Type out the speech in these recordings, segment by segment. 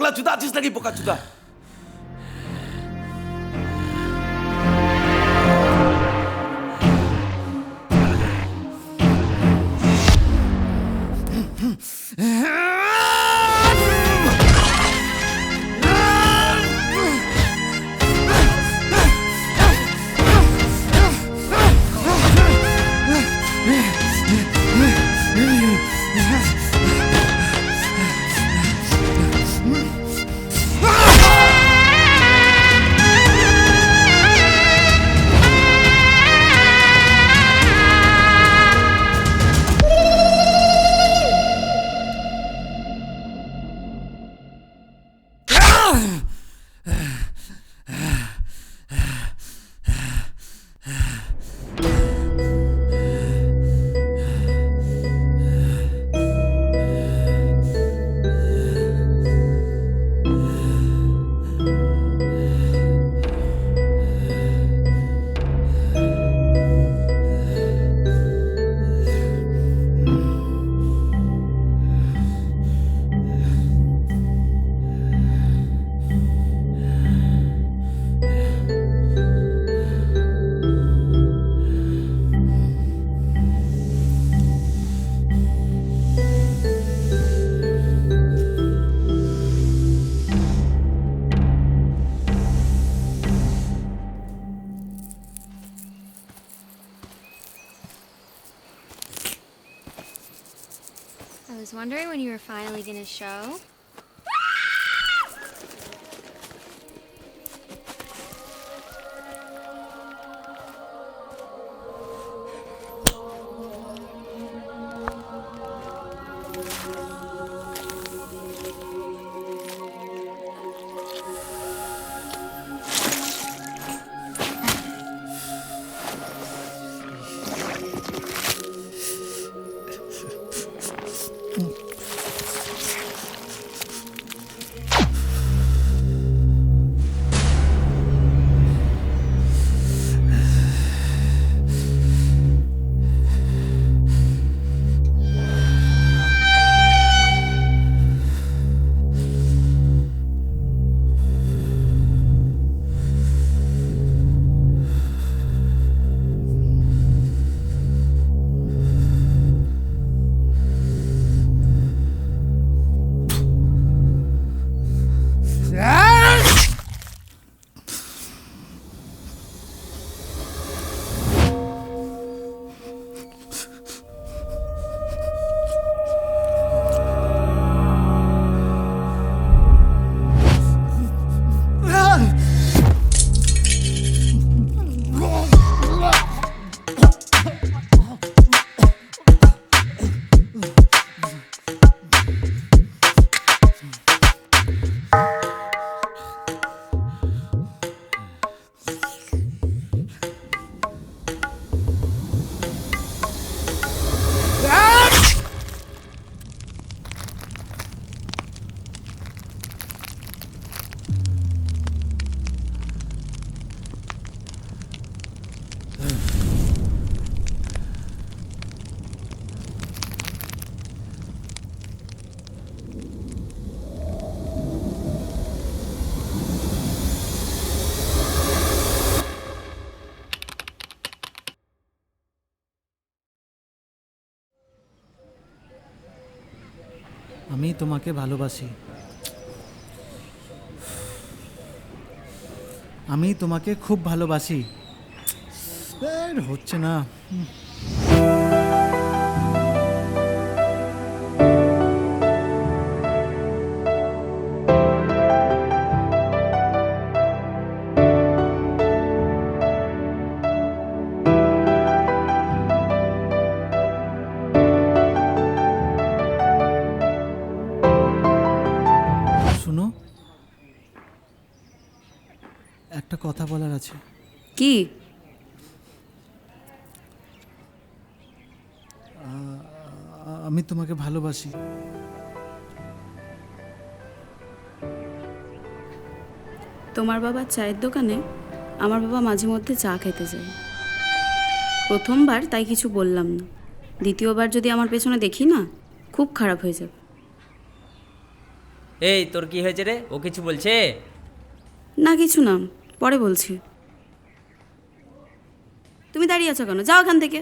পাগলা চুদা আছিস নাকি বোকা চুদা? I was wondering when you were finally gonna show. আমি তোমাকে ভালোবাসি। আমি তোমাকে খুব ভালোবাসি। হচ্ছে না। শুনো, একটা কথা বলার আছে। কি? আমি তোমাকে ভালোবাসি। তোমার বাবার চায়ের দোকানে আমার বাবা মাঝে মধ্যে চা খেতে যায়। প্রথমবার তাই কিছু বললাম না, দ্বিতীয়বার যদি আমার পেছনে দেখি না, খুব খারাপ হয়ে যাবে। এই তোর কি হয়েছে রে? ও কিছু বলছে? না কিছু না, পরে বলছি। তুমি দাঁড়িয়ে আছো কেন? যাও এখান থেকে।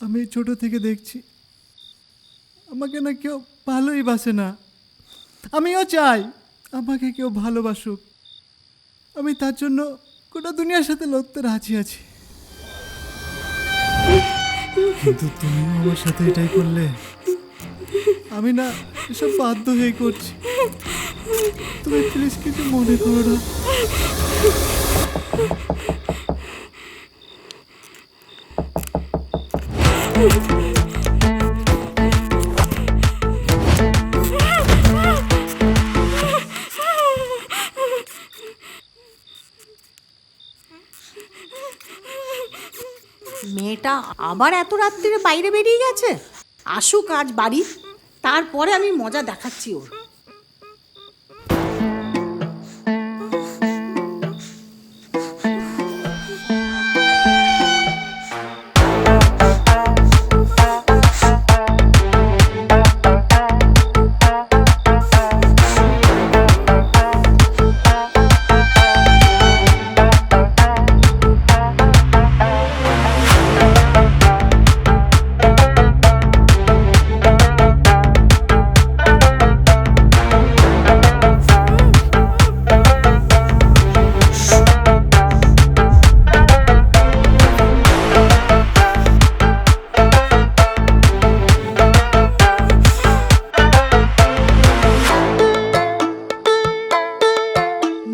আমি ছোট থেকে দেখছি আমাকে না কেউ ভালোই বাসে না। আমিও চাই আমাকে কেউ ভালোবাসুক। আমি তার জন্য গোটা দুনিয়ার সাথে লড়তে রাজি আছি, কিন্তু তুমিও আমার সাথে এটাই করলে। আমি না এসব বাধ্য হয়ে করছি, তুমি প্লিজ কিছু মনে করো না। মেয়েটা আবার এত রাত্রিরে বাইরে বেরিয়ে গেছে। আসুক আজ বাড়ি, তারপরে আমি মজা দেখাচ্ছি ওর।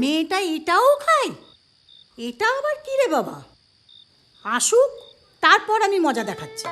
মেয়েটা এটাও খায়? এটা আবার কি রে বাবা? আসুক, তারপর আমি মজা দেখাচ্ছি।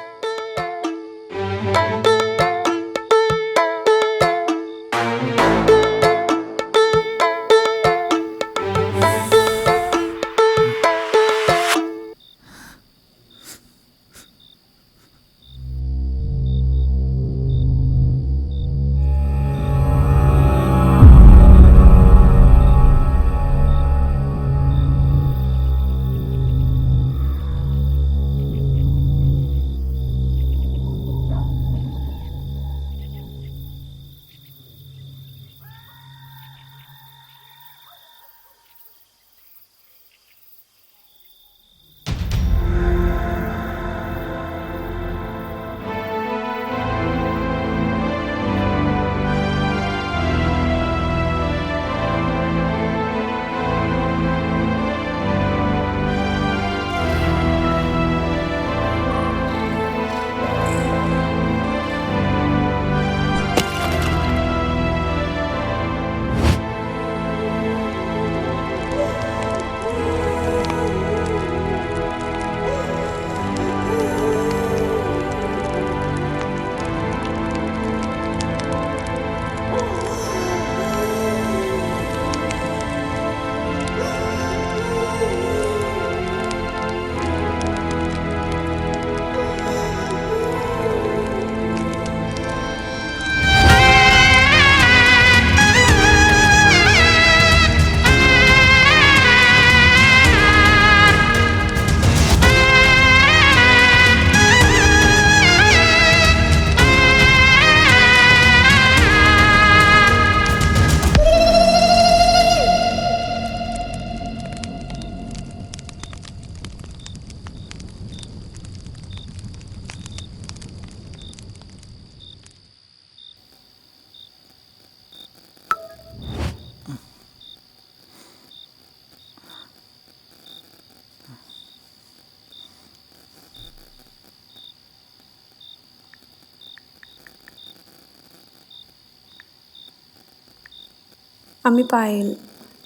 আমি পায়েল,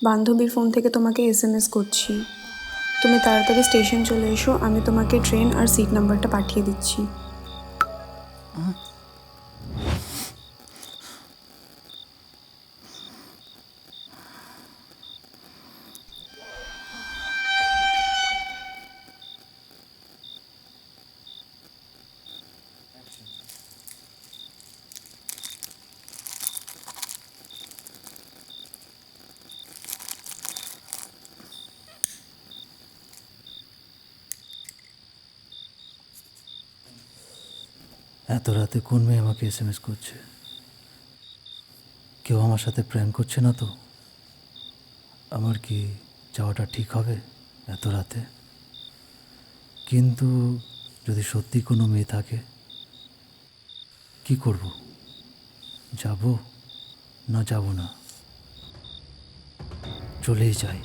বান্ধবীর ফোন থেকে তোমাকে SMS করছি। তুমি তাড়াতাড়ি স্টেশন চলে এসো, আমি তোমাকে ট্রেন আর সিট নাম্বারটা পাঠিয়ে দিচ্ছি। এত রাতে কোন মেয়ে আমাকে SMS করছে? কেউ আমার সাথে প্র্যাঙ্ক করছে না তো? আমার কি যাওয়াটা ঠিক হবে এত রাতে? কিন্তু যদি সত্যি কোনো মেয়ে থাকে, কি করব? যাব না যাব না? চলেই যাই।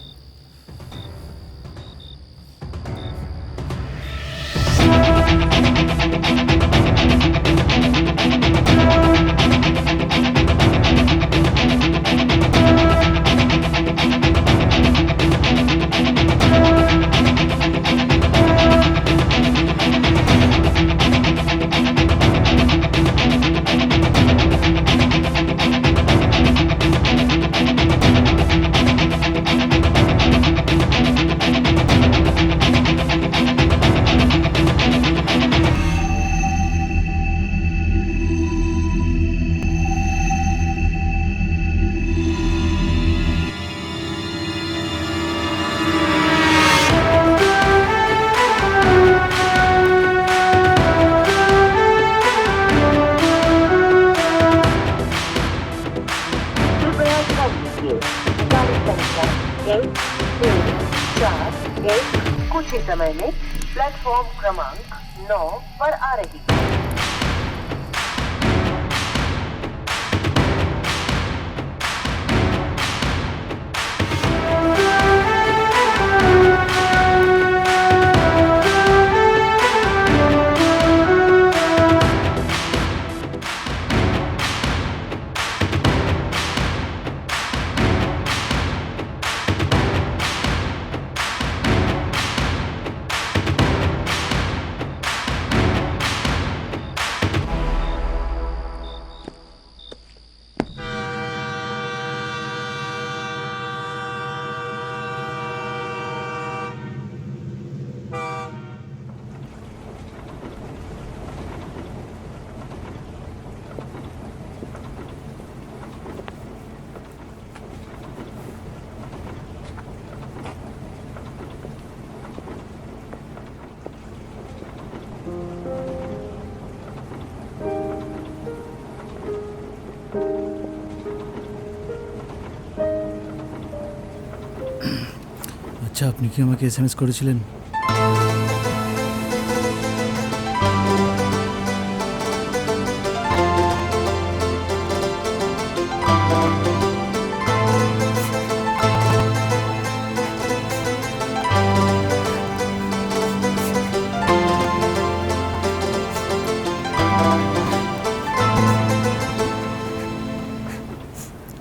कुछ ही समय में प्लेटफॉर्म क्रमांक 9 पर आ रही है। আচ্ছা, আপনি কি আমাকে SMS করেছিলেন?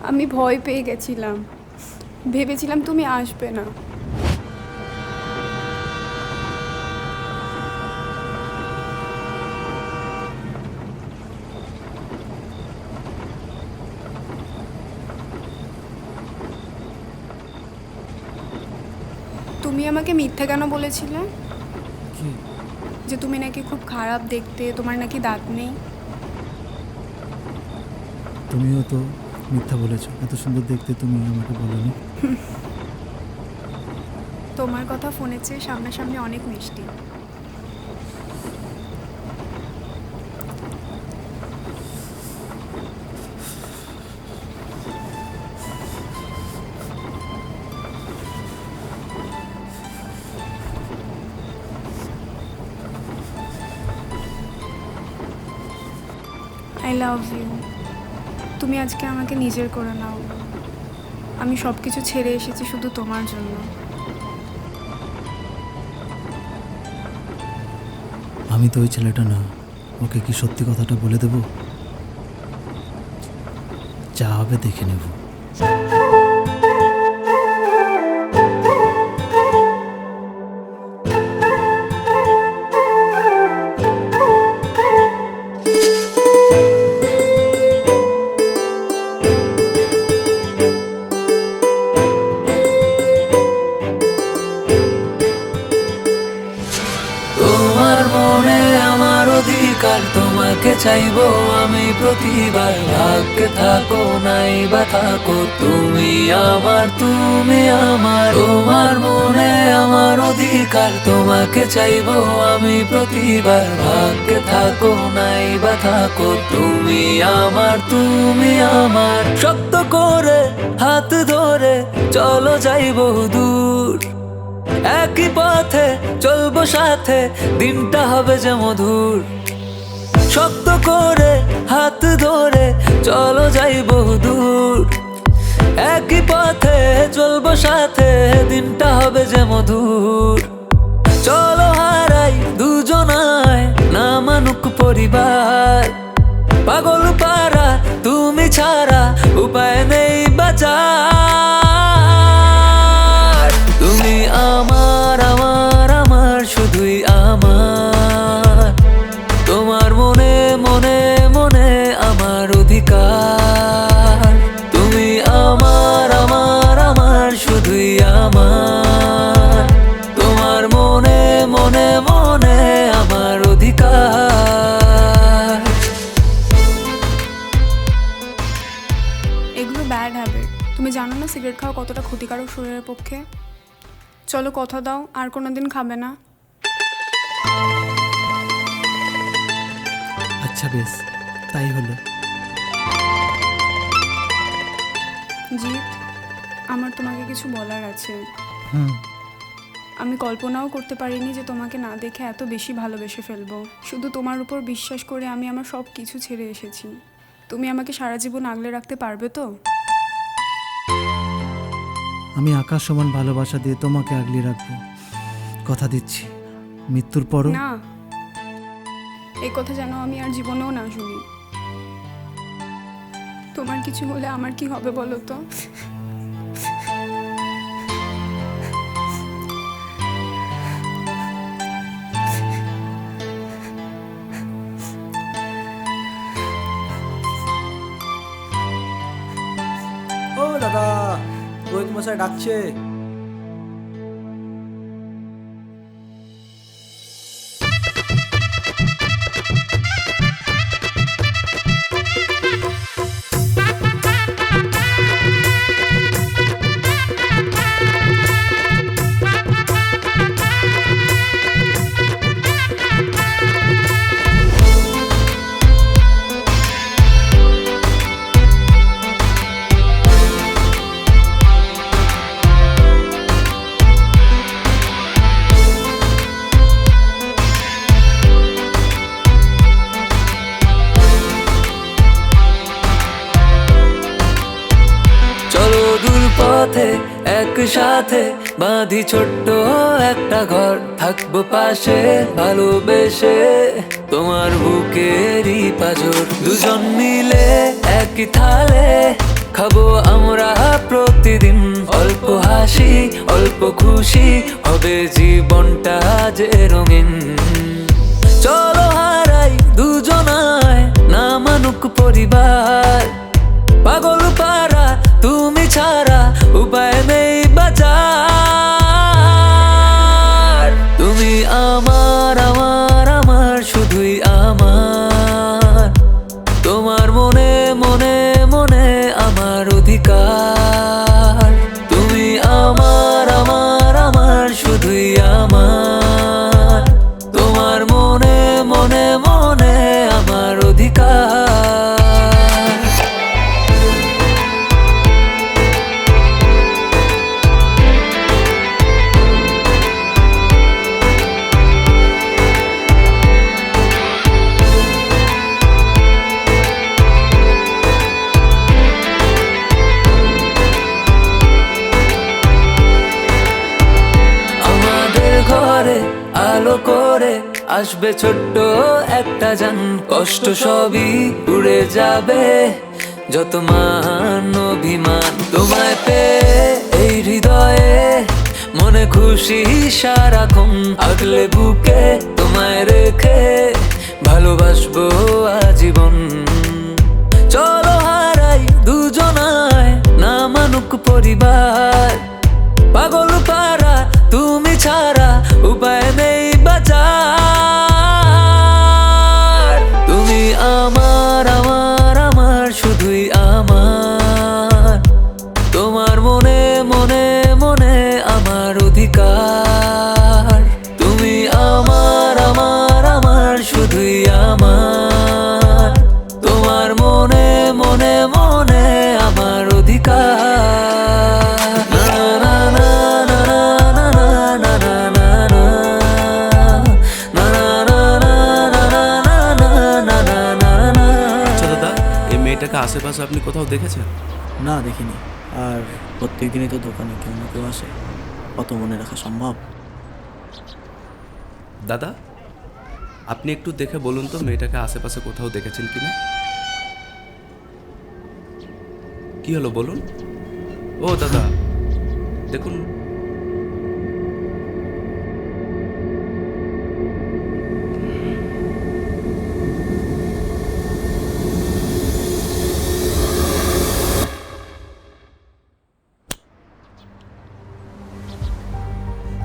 আমি ভয় পেয়ে গেছিলাম, ভেবেছিলাম তুমি আসবে না। তুমি আমাকে মিথ্যে কেন বলেছিলে? কি? যে তুমি নাকি খুব খারাপ দেখতে, তোমার নাকি দাঁত নেই। তুমিও তো মিথ্যা বলেছো, এত সুন্দর দেখতে তুমি আমাকে বলোনি। তোমার কথা ফোনের চেয়ে সামনাসামনি অনেক মিষ্টি। I love you. তুমি আজকে আমাকে নিজের করে নাও। আমি সব কিছু ছেড়ে এসেছি শুধু তোমার জন্য। আমি তো ওই ছেলেটা না। ওকে কি সত্যি কথাটা বলে দেব? যা হবে দেখে নেব। তোমাকে চাইবো আমি প্রতিবার, ভাগ্যে থাকো নাই বা থাকো তুমি আমার, তুমি আমার, তোমার মনে আমার অধিকার। তোমাকে চাইবো আমি প্রতিবার, ভাগ্যে থাকো নাই বা থাকো তুমি আমার, তুমি আমার। শক্ত করে হাত ধরে চলো যাইবো দূর, একই পথে চলবো সাথে, দিনটা হবে যে মধুর। শক্ত করে হাত ধরে চলো যাইবো দূর, একই পথে চলবো সাথে, দিনটা হবে যে মধুর। চলো হারাই দুজনায় না মানুক পরিবার, পাগল পারা তুমি ছাড়া উপায় নেই বাঁচার। তুমি আমার আমার আমার শুধুই আমার, তোমার মনে মনে মনে আমার অধিকার। তুমি আমার আমার আমার শুধুই আমার, তোমার মনে মনে মনে আমার অধিকার। এগুলো ব্যাড হ্যাবিট। তুমি জানো না সিগারেট খাওয়া কতটা ক্ষতিকারক শরীরের পক্ষে? চলো কথা দাও আর কোনো দিন খাবে না। আচ্ছা বেশ, তাই হলো। জিৎ, আমার তোমাকে কিছু বলার আছে। হুম। আমি কল্পনাও করতে পারিনি যে তোমাকে না দেখে এত বেশি ভালোবেসে ফেলবো। শুধু তোমার উপর বিশ্বাস করে আমি আমার সব কিছু ছেড়ে এসেছি। তুমি আমাকে সারা জীবন আগলে রাখতে পারবে তো? আমি আকাশ সমান ভালোবাসা দিয়ে তোমাকে আগলে রাখবো, কথা দিচ্ছি। মৃত্যুর পরও না, এই কথা যেন আমি আর জীবনেও না শুনি। তোমার কিছু হলে আমার কি হবে বলো তো? ও দাদা, রোহিত মশাই ডাকছে। পথে একসাথে বাঁধি ছোট্ট একটা ঘর, থাকবো পাশে ভালোবেসে তোমার বুকেরই পাঁজর। দুজন মিলে একই থালে খাবো আমরা প্রতিদিন, অল্প হাসি অল্প খুশি হবে জীবনটা যে রঙিন। চলো হারাই দুজনায় না মানুক পরিবার, পাগল পারা তুমি ছাড়া উপায় নেই বাঁচার। তুমি আমার আমার আমার শুধুই আমার, তোমার মনে মনে মনে আমার অধিকার। তুমি আমার আমার আমার শুধুই আমার, তোমার মনে মনে মনে আমার অধিকার। আলো করে আসবে ছোট্ট একটা জান, কষ্ট সবই উড়ে যাবে যত মান অভিমান। তোমায় পেয়ে এই হৃদয়ে মনে খুশি সারাক্ষণ, আগলে বুকে তোমায় রেখে ভালোবাসবো আজীবন। চলো হারাই দুজনায় না মানুক পরিবার, পাগল পারা তুমি ছাড়া উপায় নেই বাঁচার। তুমি আমার আমার আমার শুধুই আমার, তোমার মনে মনে মনে আমার অধিকার। তুমি আমার আমার আমার শুধুই আমার, তোমার মনে মনে মনে আমার অধিকার। না না না না না না না না না না না না না না না। আচ্ছা দাদা, এই মেয়েটাকে আশেপাশে আপনি কোথাও দেখেছেন? না দেখিনি। আর প্রত্যেক দিনই তো দোকানে কেউ না কেউ আসে, অত মনে রাখা সম্ভব? দাদা, আপনি একটু দেখে বলুন তো মেয়েটাকে আশেপাশে কোথাও দেখেছেন কিনা। কি হলো বলুন? ও দাদা দেখুন,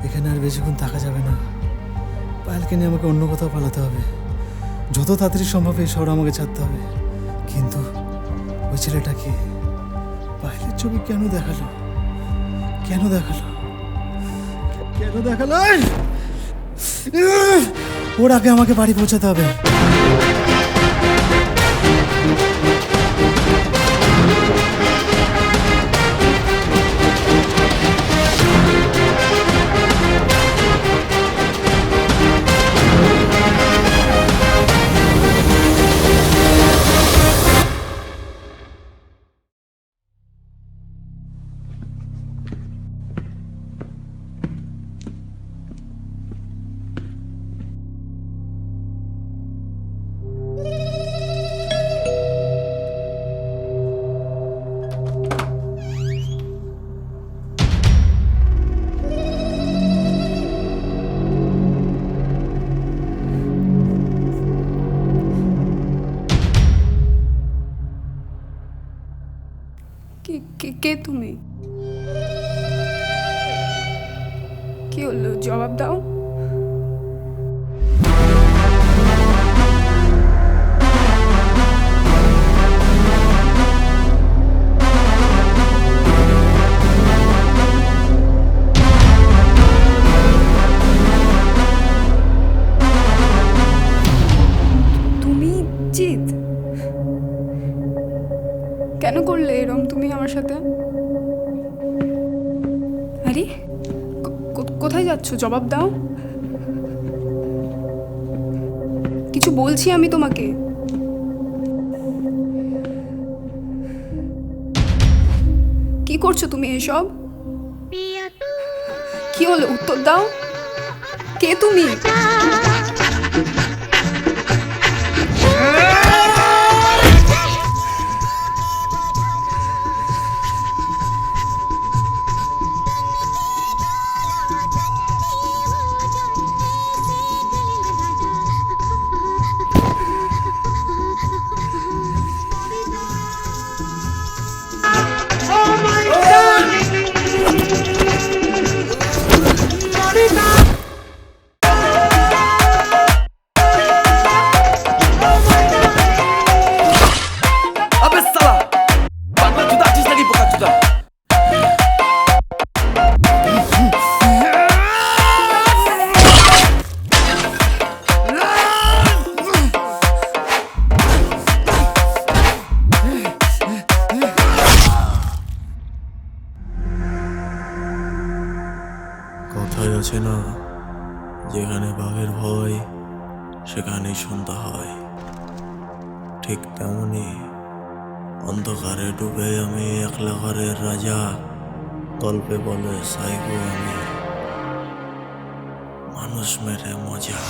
এখানে আর বেশিক্ষণ থাকা যাবে না। পায়েলকে নিয়ে আমাকে অন্য কোথাও পালাতে হবে। যত তাড়াতাড়ি সম্ভব এই শহর আমাকে ছাড়তে হবে। কিন্তু ওই ছেলেটাকে পায়েলের ছবি কেন দেখালো? কেন দেখালো? কেন দেখালো? ওর আগে আমাকে বাড়ি পৌঁছাতে হবে। কে তুমি? কি হলো, জবাব দাও। তুমি জিৎ? কেন করলে এরম তুমি আমার সাথে? আরে কোথায় যাচ্ছ? জবাব দাও। কিছু বলছি আমি তোমাকে। কি করছো তুমি এসব? কি হলো, উত্তর দাও। কে তুমি? কথায় আছে না, যেখানে বাঘের ভয় সেখানেই সন্ধ্যা হয়। ঠিক তেমনি অন্ধকারে ডুবে আমি একলা ঘরের রাজা, গল্পে বলে সাইকো আমি, মানুষ মেরে মজা।